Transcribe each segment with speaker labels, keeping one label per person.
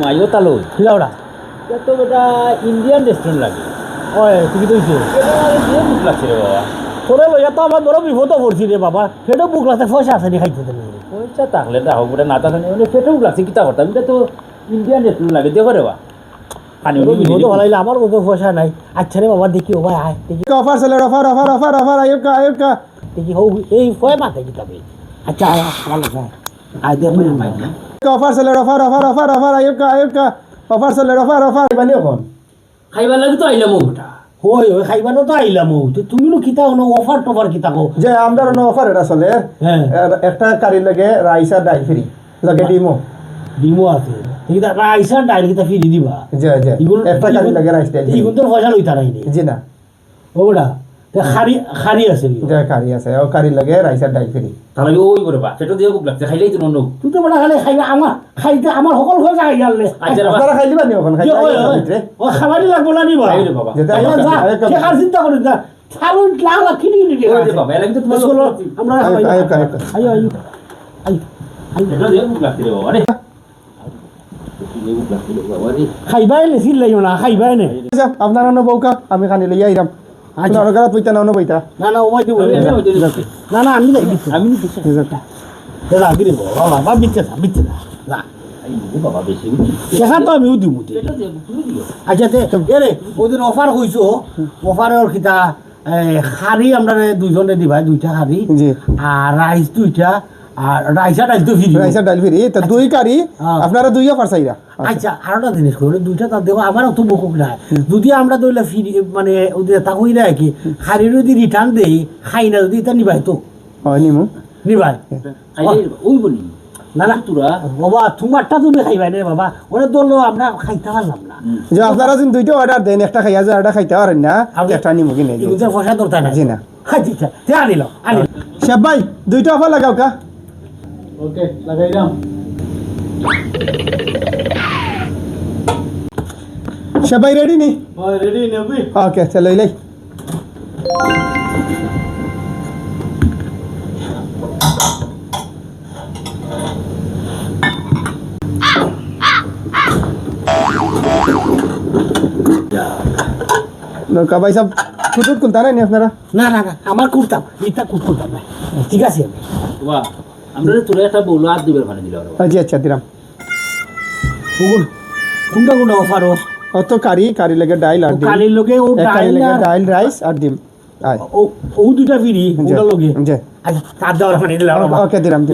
Speaker 1: মাইও তালো
Speaker 2: কিলাওড়া
Speaker 1: তো বেটা Indian restaurant লাগে
Speaker 2: ওই তুমি তো হইছে
Speaker 1: বুক লাগছে রে বাবা
Speaker 2: তোরে লইয়া তো আমার বড় বিপদ পড়ছি রে বাবা সেটা বুক লাগতে পয়সা আছে নি খাইতে তুমি
Speaker 1: পয়সা থাকলে তা হোক না থাকলে পেটেও লাগছে কিতা করতাম এটা তো ইন্ডিয়ান রেস্টুরেন্ট লাগে দেখো রে বা পানি
Speaker 2: বিপদ ভালো লাগলে আমার মতো পয়সা নাই আচ্ছা রে বাবা দেখি ও ভাই আয় দেখি
Speaker 3: অফার চলে অফার আয়ুকা
Speaker 2: দেখি হো এই ফয় মাতে কি তবে আচ্ছা আয় ভালো যায় আয় দেখ
Speaker 3: অফার চলে অফার আয়ুকা অফার চলে অফার বানি এখন
Speaker 1: খাইবার লাগে তো আইলাম ওটা
Speaker 2: হই হই খাইবানো তো আইলাম ও তুমি নো কিতা কোনো অফার টফার কিতা কো
Speaker 3: যে আমরা অফার এটা চলে
Speaker 2: হ্যাঁ
Speaker 3: একটা কারি লাগে রাইস আর ডাল ফ্রি লাগে
Speaker 2: ডিমো আছে কিতা রাইস আর ডাইল কিতা ফ্রি দিবা
Speaker 3: যে একটা কারি লাগে রাইস ডাল
Speaker 2: ইগুন তো পয়সা লইতা নাই নি
Speaker 3: জি না
Speaker 2: ওটা খারি আছে
Speaker 3: যে কারি আছে ও কারি লাগে রাইস আর ডাল ফ্রি
Speaker 1: তাহলে ওই করে বা পেটও দিয়ে বুক লাগছে খাইলেই তো নন্দ
Speaker 2: তুই তো বড় খালি খাইবা আমার খাইতে আমার সকল পয়সা খাই গেলে
Speaker 1: আচ্ছা
Speaker 3: আপনারা খাইলি বানি এখন খাইতে
Speaker 2: ও খাবারই লাগবো না নিবা
Speaker 1: খাই রে বাবা
Speaker 3: যেটা
Speaker 2: ঠেকার চিন্তা করিস না ছাড়ো লাখ লাখ কিনে কিনে
Speaker 1: ওই রে বাবা এলাকি তো তোমার
Speaker 2: চলো আমরা আইও আইও
Speaker 1: পেটও দিয়ে বুক লাগছে রে বাবা রে বুক লাগছে রে বাবা রে
Speaker 2: খাইবাই নে সিল লাইও না খাইবাই নে
Speaker 3: আপনারা বউকা আমি খানি লইয়া আইরাম আপনারা ঘরে পইতা না বইতা
Speaker 2: না না ওই দিব না না আমি নাই আমি দিছি দাদা গিরে বাবা বাবা বিচ্ছে না
Speaker 1: বাবা বেশি
Speaker 2: দেখা তো আমিও দিব আচ্ছা তে এরে ওদিন অফার কইছো অফারের কিতা হাড়ি আমরা দুইজনে দিবা দুইটা হাড়ি
Speaker 3: জি
Speaker 2: আর রাইস দুইটা আর রাইস আর ডাল তো ফ্রি
Speaker 3: রাইস আর ডাল ফ্রি তো দুই কারি আপনারা দুই অফার চাইরা
Speaker 2: আচ্ছা আরেকটা জিনিস করে দুইটা তার দেবো আমারও তো বুকুক নাই যদি আমরা দইলা ফ্রি মানে ওদের তা কই না কি হাড়ি যদি রিটার্ন দেই খাই না যদি এটা নিবাই তো
Speaker 3: হয় নিমু
Speaker 2: নিবাই
Speaker 1: ওই বলি
Speaker 2: না না
Speaker 1: তোরা
Speaker 2: বাবা তোমারটা তুমি খাইবাই রে বাবা ওরা দললো আমরা খাইতে পারলাম না
Speaker 3: যে আপনারা যদি দুইটা অর্ডার দেন একটা খাইয়া যে একটা খাইতে পারেন না একটা নিমু কিনে
Speaker 2: এগুলো পয়সা দরকার না
Speaker 3: জি না
Speaker 2: আচ্ছা আনিল
Speaker 3: শেফ ভাই দুইটা অফার লাগাও কা
Speaker 1: ওকে লাগাই দাম
Speaker 3: শেফ ভাই রেডি নি
Speaker 1: রেডি নেবি
Speaker 3: ওকে চলো লই নৌকা ভাই সব কুটুট কোনটা নাই আপনারা
Speaker 2: না না না আমার কুর্তাম এটা কুর্তাম না ঠিক আছে
Speaker 1: বাবা আমরা তোরা একটা বউলো আর দিবার মানে দিল
Speaker 3: জি আচ্ছা দিলাম
Speaker 2: কোনটা কোনটা অফার
Speaker 3: অত কারি লাগে ডাইল আর ডিম
Speaker 2: কালির লগে ও
Speaker 3: কারি
Speaker 2: ডাইল
Speaker 3: লাগে ডাইল রাইস আর ডিম আয়
Speaker 2: ও দুটা ফ্রি ওটা লগে
Speaker 3: জি
Speaker 2: আচ্ছা তার দেওয়ার মানে দিলাম
Speaker 3: ওকে দিলাম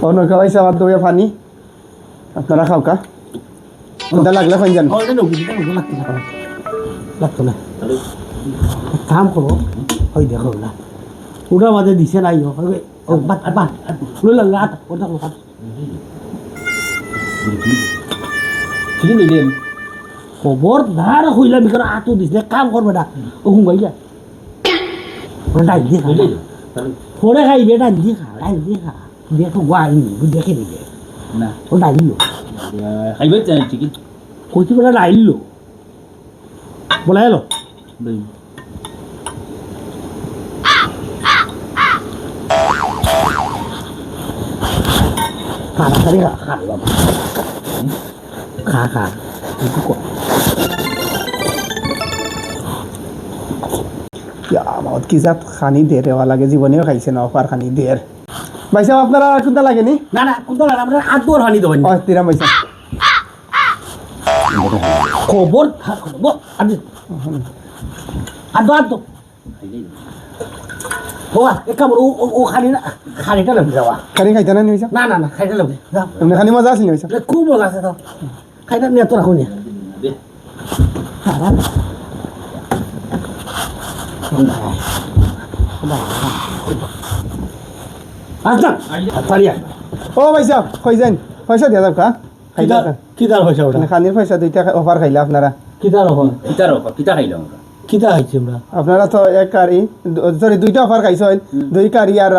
Speaker 3: ও নৌকা ভাই সব দুইয়া পানি আপনারা খাও কা কোনটা লাগলে ফাইন জান
Speaker 2: লাগতো না কাম করো ওই দেখো না ওটা মাঝে দিছে নাই বাট ওটা
Speaker 1: ঠিক নিলেন
Speaker 2: খবর ধার হইলাম কারণ আটো দিছে কাম করবে না ও হুঙ্গাই যা ওটা ডাই দিয়ে খা পরে খাইবে ডাই দিয়ে খা দেখো গাইনি দেখে দিবে
Speaker 1: না
Speaker 2: ও ডাইলো
Speaker 1: খাইবে জানি ঠিক
Speaker 2: কইতে বলে ডাইলো বলে এলো তাড়াতাড়ি খা বাবা খা একটু কর
Speaker 3: আমার কি জাত খানি দের হওয়া লাগে জীবনেও খাইছে না অফার খানি দের ভাই সাহেব আপনারা কোনটা লাগেনি
Speaker 2: না না কোনটা লাগে আমরা আদর হানি দেবেন
Speaker 3: দিলাম ভাই সাহেব
Speaker 2: খবর আদো ও এক কাম ও খানিটা লাগবে যাওয়া
Speaker 3: খানি খাইতে না নিয়েছে
Speaker 2: না না না খাইটা লাগবে যাও
Speaker 3: এমনি খানি মজা আসেনি ভাই সাহেব
Speaker 2: খুব মজা আছে তো খাইটা নিয়ে তো রাখো নিয়ে আসলাম পারিয়া
Speaker 3: ও ভাই সাহেব কই যান পয়সা দিয়া যাও কা
Speaker 2: কিতার পয়সা ওটা
Speaker 3: খানির পয়সা দুইটা অফার খাইলা আপনারা
Speaker 2: কিতার অফার
Speaker 1: কিতা খাইলাম
Speaker 2: কিতা খাইছি আমরা
Speaker 3: আপনারা তো এক কারি সরি দুইটা অফার খাইছেন দুই কারি আর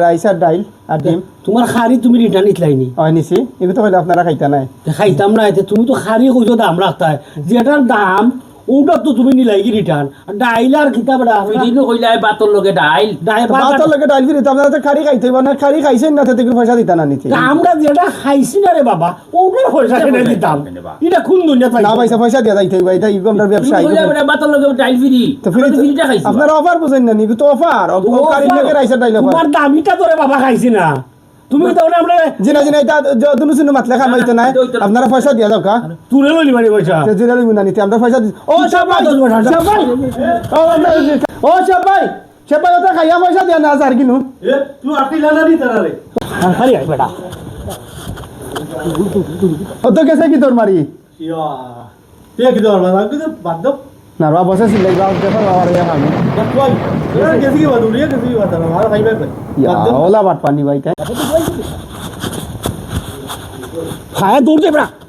Speaker 3: রাইস আর ডাইল আর ডিম
Speaker 2: তোমার খারি তুমি রিটার্ন ইতলাইনি
Speaker 3: হয় নিছি এগুলো তো হইলে আপনারা খাইতা নাই
Speaker 2: খাইতাম না এতে তুমি তো খারি কইছো দাম রাখতাই যেটার দাম ওটা তো তুমি নিলাই কি রিটার্ন ডাইল আর খিতা বেড়া
Speaker 1: দিনও কইলা বাতর লগে ডাইল
Speaker 3: ভাতের লগে ডাইল ফিরে আপনারা তো খাড়ি খাইতে না খাড়ি খাইছেন না তাতে পয়সা দিতা না নিতে
Speaker 2: আমরা যেটা খাইছি না রে বাবা ওটার পয়সা কেটে দিতাম এটা কোন দুনিয়া
Speaker 3: না পয়সা দিয়া যাইতে ভাই এটা ইগমটার ব্যবসা
Speaker 1: কইলা বাতর লগে ডাইল ফ্রি
Speaker 3: তো ফিরে
Speaker 1: ফ্রিটা খাইছি
Speaker 3: আপনারা অফার বুঝেন না নিবি তো অফার খাড়ি লগে রাইসা ডাইল অফার
Speaker 2: তোমার দামিটা তোরে বাবা খাইছি না তুমি তো আমরা
Speaker 3: জিনা এটা দুনু সুনু মাতলে খামাইতে নাই আপনারা পয়সা দিয়া দাও কা
Speaker 2: তুলে লইলি মানে পয়সা
Speaker 3: জিনা লইব না নিতে আমরা পয়সা ও সবাই সবাই ও সবাই সবাই ওটা খাইয়া পয়সা দিয়া না আর কিনু
Speaker 2: তুই আটিলা না দিতা রে খালি আই বেটা
Speaker 3: অত গেছে কি তোর মারি
Speaker 2: ইয়া তে কি দর বাবা কিন্তু বাদ দাও
Speaker 3: না রা বসে সিলাই গাও দেখো আর ইয়া আমি
Speaker 2: গেছি কি বাদ উড়িয়া গেছি কি বাদ না আর খাইবে
Speaker 3: ইয়া ওলা বাট পানি ভাই তাই
Speaker 2: খায় দৌড় দে বেটা